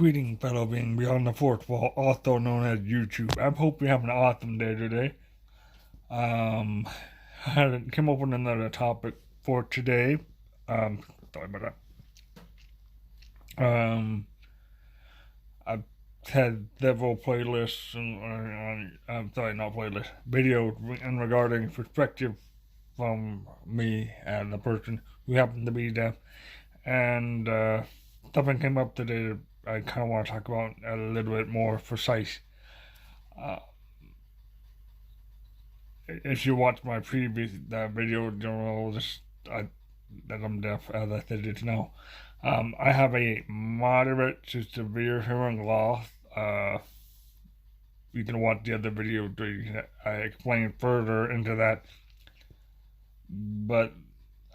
Greeting, fellow being beyond the fourth wall, also known as YouTube. I hope you have an awesome day today. Um, I came up with another topic for today. Sorry about that. I've had several playlists and I'm sorry, not playlists, videos in regarding perspective from me and the person who happened to be deaf, and something came up today that I kind of want to talk about a little bit more precise. Uh, if you watch my previous video, you'll know that I'm deaf, as I said just now. I have a moderate to severe hearing loss. You can watch the other video to explain further into that. But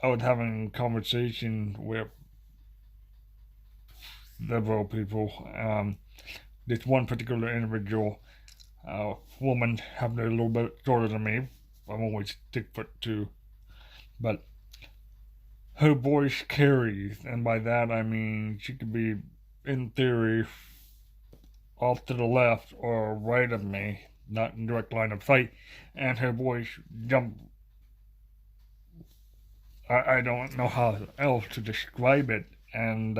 I was having a conversation with several people. This one particular individual, woman, happened a little bit shorter than me. I'm only 6'2", but her voice carries, and by that I mean she could be, in theory, off to the left or right of me, not in direct line of sight, and her voice jumped. I don't know how else to describe it, and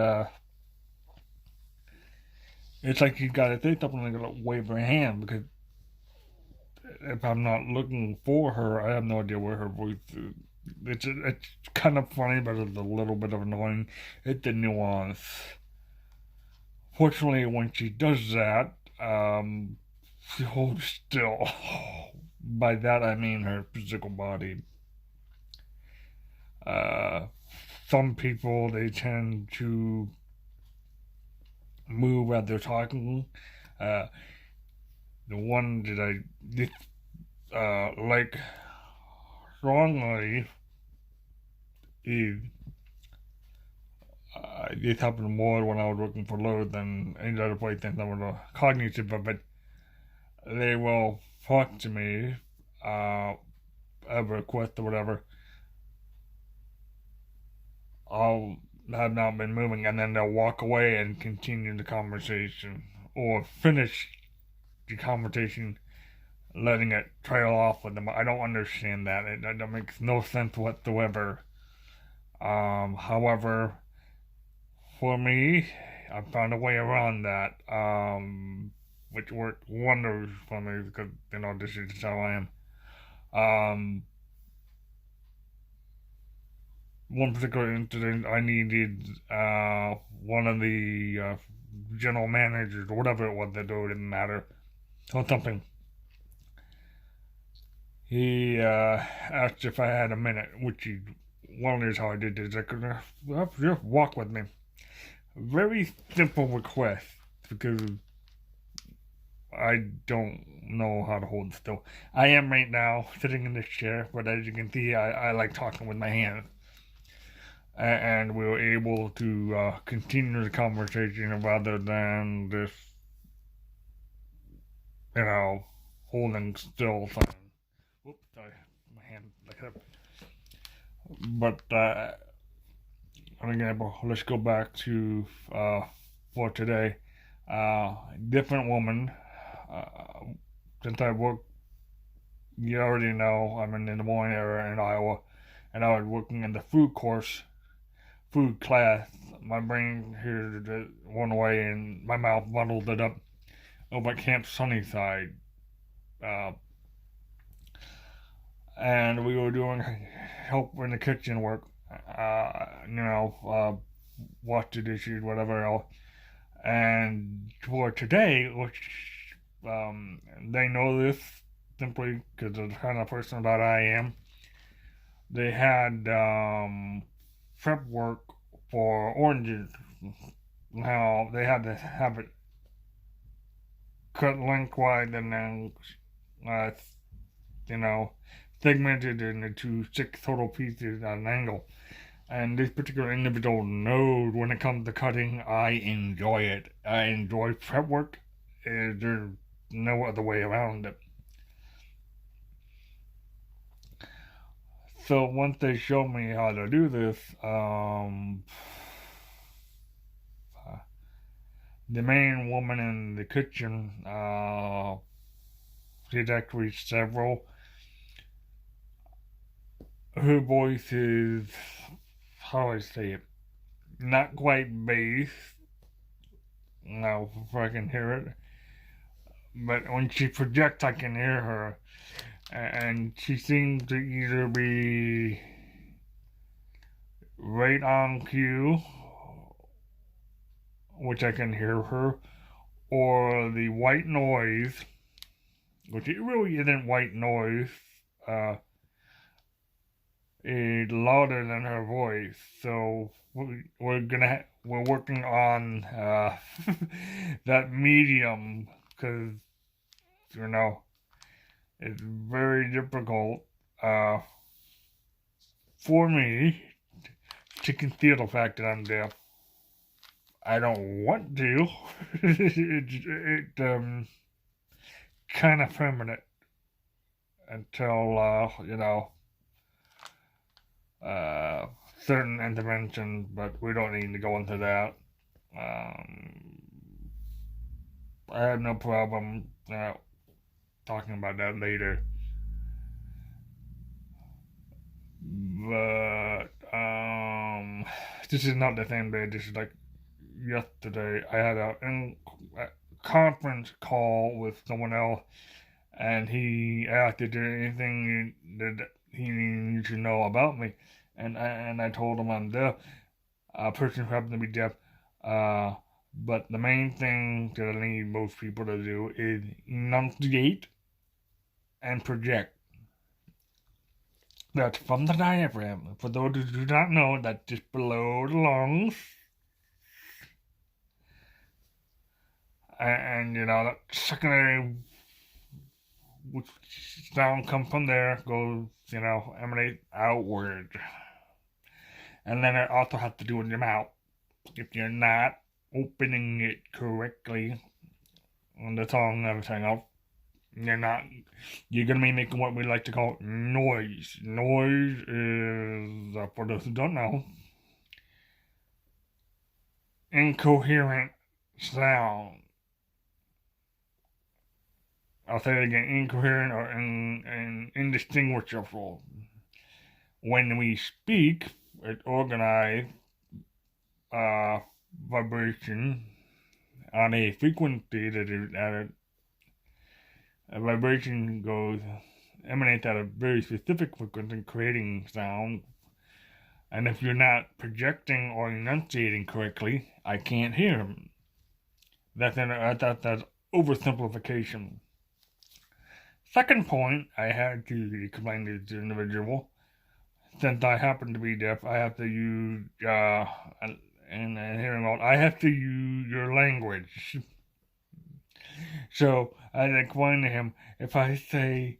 it's like you gotta say something like a wave her hand, because if I'm not looking for her, I have no idea where her voice is. It's kind of funny, but it's a little bit of annoying. It's the nuance. Fortunately, when she does that, she holds still. By that I mean her physical body. Some people, they tend to move as they're talking. The one that I did like strongly is this happened more when I was working for Lowe's than any other place, since I was cognitive of it. They will talk to me, have a request or whatever. I'll have not been moving, and then they'll walk away and continue the conversation, or finish the conversation, letting it trail off with them. I don't understand that. That makes no sense whatsoever. However, for me, I found a way around that, which worked wonders for me, because, this is just how I am. One particular incident, I needed one of the general managers, or whatever it was that do, it didn't matter, or something. He asked if I had a minute, which he wonders how I did this. I could just walk with me. Very simple request, because I don't know how to hold still. I am right now sitting in this chair, but as you can see, I like talking with my hands. And we were able to continue the conversation rather than this, holding still thing. Whoops, sorry, my hand like that. But an example, let's go back to for today. Different woman. Since I work, you already know I'm in the Des Moines area in Iowa, and I was working in the food class. My brain here went away, and my mouth muddled it up over at Camp Sunnyside. And we were doing help in the kitchen work, wash the dishes, whatever else. And for today, which they know this simply because of the kind of person that I am, they had prep work for oranges. Now, they had to have it cut lengthwise and then, segmented into 6 total pieces at an angle. And this particular individual knows when it comes to cutting, I enjoy it. I enjoy prep work. There's no other way around it. So once they showed me how to do this, the main woman in the kitchen, she's actually several. Her voice is, how do I say it, not quite bass. Now, if I can hear it. But when she projects, I can hear her. And she seems to either be right on cue, which I can hear her, or the white noise, which it really isn't white noise, is louder than her voice. So we're working on that medium, because you know it's very difficult for me to conceal the fact that I'm deaf. I don't want to. It kind of permanent until certain interventions, but we don't need to go into that. I have no problem talking about that later. But this is not the same day. This is like yesterday. I had a conference call with someone else, and he asked if there anything that he needed to know about me, and I told him I'm deaf. A person who happens to be deaf. But the main thing that I need most people to do is enunciate and project. That's from the diaphragm. For those who do not know, that's just below the lungs. And that secondary which sound come from there goes, emanate outward. And then it also has to do with your mouth. If you're not opening it correctly on the tongue and everything else, you're gonna be making what we like to call noise. Noise is, for those who don't know, incoherent sound. I'll say it again, incoherent or indistinguishable. When we speak, it's organized vibration on a frequency that is at a vibration emanates at a very specific frequency, creating sound. And if you're not projecting or enunciating correctly, I can't hear them. That's oversimplification. Second point, I had to explain to this individual, since I happen to be deaf, I have to use, and hearing loss, I have to use your language. So I explained to him, if I say,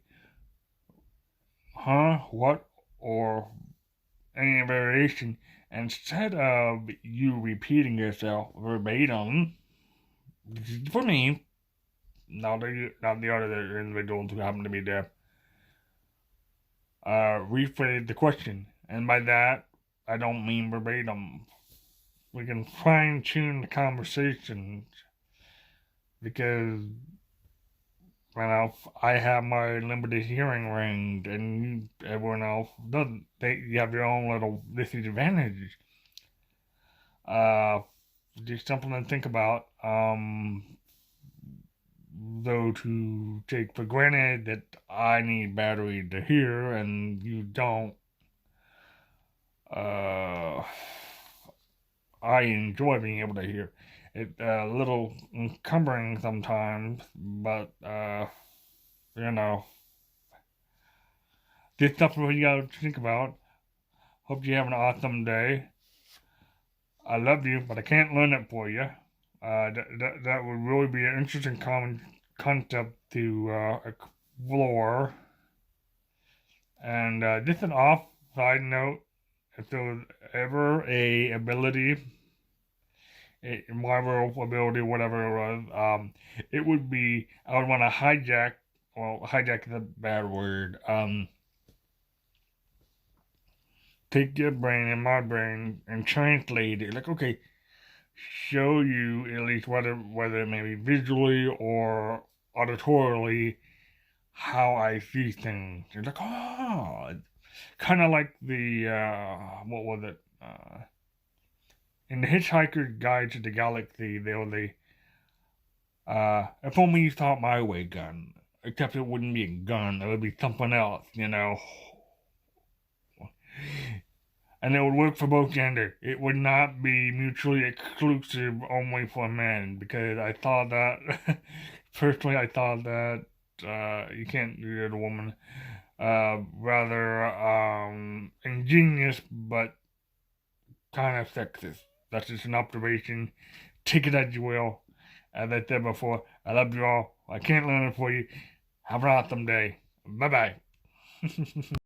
huh, what, or any variation, instead of you repeating yourself verbatim, for me, not the other individuals who happen to be deaf, rephrase the question. And by that, I don't mean verbatim. We can fine tune the conversation because, I have my limited hearing range and everyone else doesn't. You have your own little disadvantage. Just something to think about. Though to take for granted that I need battery to hear and you don't. I enjoy being able to hear. It's a little encumbering sometimes, but this stuff what you gotta think about. Hope you have an awesome day. I love you, but I can't learn it for you. That would really be an interesting concept to explore. And just an off side note, if there was ever a ability, a Marvel ability, whatever it was, it would be, I would want to hijack is a bad word, take your brain and my brain and translate it, like, okay, show you, at least whether it may be visually or auditorily, how I see things. It's like, oh, kind of like the what was it? In the Hitchhiker's Guide to the Galaxy, there was a if only you thought my way gun. Except it wouldn't be a gun; it would be something else, you know. And it would work for both genders. It would not be mutually exclusive only for men, because I thought that personally, I thought that you can't do it to a woman. Rather ingenious, but kind of sexist. That's just an observation. Take it as you will. As I said before, I love you all. I can't learn it for you. Have an awesome day. Bye bye.